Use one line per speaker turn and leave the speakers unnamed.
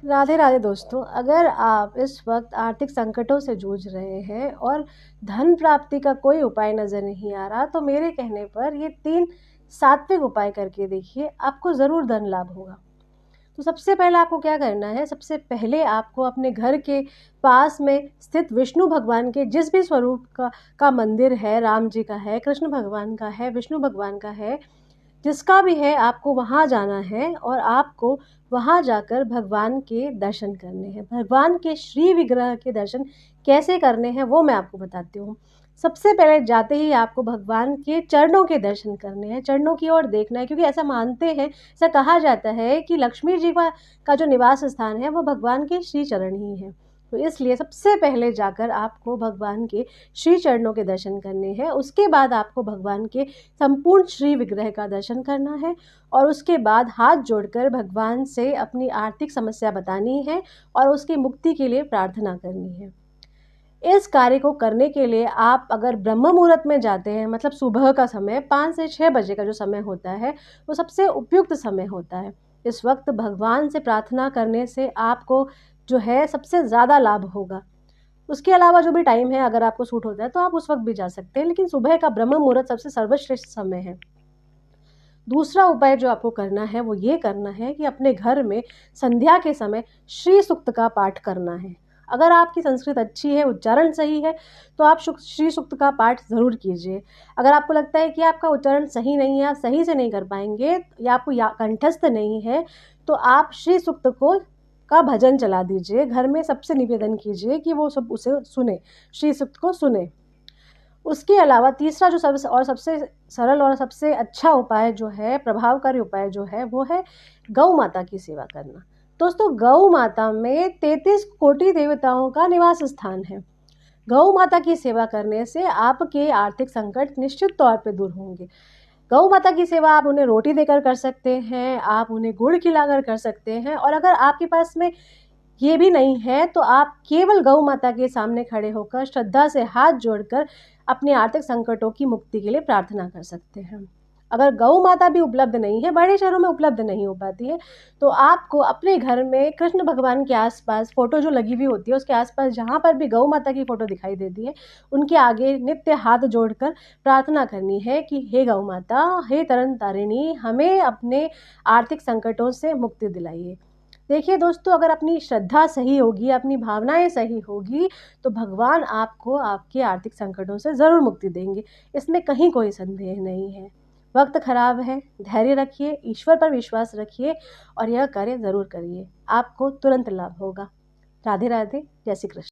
राधे राधे दोस्तों, अगर आप इस वक्त आर्थिक संकटों से जूझ रहे हैं और धन प्राप्ति का कोई उपाय नज़र नहीं आ रहा, तो मेरे कहने पर ये 3 सात्विक उपाय करके देखिए, आपको ज़रूर धन लाभ होगा। तो सबसे पहले आपको क्या करना है, सबसे पहले आपको अपने घर के पास में स्थित विष्णु भगवान के जिस भी स्वरूप का मंदिर है, राम जी का है, कृष्ण भगवान का है, विष्णु भगवान का है, जिसका भी है, आपको वहाँ जाना है और आपको वहाँ जाकर भगवान के दर्शन करने हैं। भगवान के श्री विग्रह के दर्शन कैसे करने हैं वो मैं आपको बताती हूँ। सबसे पहले जाते ही आपको भगवान के चरणों के दर्शन करने हैं, चरणों की ओर देखना है, क्योंकि ऐसा मानते हैं, ऐसा कहा जाता है कि लक्ष्मी जी का जो निवास स्थान है वो भगवान के श्री चरण ही है। तो इसलिए सबसे पहले जाकर आपको भगवान के श्री चरणों के दर्शन करने हैं। उसके बाद आपको भगवान के संपूर्ण श्री विग्रह का दर्शन करना है और उसके बाद हाथ जोड़कर भगवान से अपनी आर्थिक समस्या बतानी है और उसकी मुक्ति के लिए प्रार्थना करनी है। इस कार्य को करने के लिए आप अगर ब्रह्म मुहूर्त में जाते हैं, मतलब सुबह का समय 5 से 6 बजे का जो समय होता है, वो सबसे उपयुक्त समय होता है। इस वक्त भगवान से प्रार्थना करने से आपको जो है सबसे ज़्यादा लाभ होगा। उसके अलावा जो भी टाइम है, अगर आपको सूट होता है तो आप उस वक्त भी जा सकते हैं, लेकिन सुबह का ब्रह्म मुहूर्त सबसे सर्वश्रेष्ठ समय है। दूसरा उपाय जो आपको करना है वो ये करना है कि अपने घर में संध्या के समय श्री सूक्त का पाठ करना है। अगर आपकी संस्कृत अच्छी है, उच्चारण सही है, तो आप श्री सूक्त का पाठ ज़रूर कीजिए। अगर आपको लगता है कि आपका उच्चारण सही नहीं है, आप सही से नहीं कर पाएंगे या आपको कंठस्थ नहीं है, तो आप श्री सूक्त का भजन चला दीजिए। घर में सबसे निवेदन कीजिए कि वो सब उसे सुने, श्री सूक्त को सुने। उसके अलावा तीसरा जो सबसे सरल और सबसे अच्छा उपाय जो है, प्रभावकारी उपाय जो है, वो है गौ माता की सेवा करना। दोस्तों, गौ माता में 33 कोटि देवताओं का निवास स्थान है। गौ माता की सेवा करने से आपके आर्थिक संकट निश्चित तौर पे दूर होंगे। गौ माता की सेवा आप उन्हें रोटी देकर कर सकते हैं, आप उन्हें गुड़ खिलाकर कर सकते हैं, और अगर आपके पास में ये भी नहीं है तो आप केवल गौ माता के सामने खड़े होकर श्रद्धा से हाथ जोड़कर अपने आर्थिक संकटों की मुक्ति के लिए प्रार्थना कर सकते हैं। अगर गौ माता भी उपलब्ध नहीं है, बड़े शहरों में उपलब्ध नहीं हो पाती है, तो आपको अपने घर में कृष्ण भगवान के आसपास फोटो जो लगी हुई होती है, उसके आसपास जहाँ पर भी गौ माता की फोटो दिखाई देती है, उनके आगे नित्य हाथ जोड़कर प्रार्थना करनी है कि हे गौ माता, हे तरन तारिणी, हमें अपने आर्थिक संकटों से मुक्ति दिलाइए। देखिए दोस्तों, अगर अपनी श्रद्धा सही होगी, अपनी भावनाएं सही होगी, तो भगवान आपको आपके आर्थिक संकटों से ज़रूर मुक्ति देंगे। इसमें कहीं कोई संदेह नहीं है। वक्त खराब है, धैर्य रखिए, ईश्वर पर विश्वास रखिए और यह कार्य ज़रूर करिए। आपको तुरंत लाभ होगा। राधे राधे, जय श्री कृष्ण।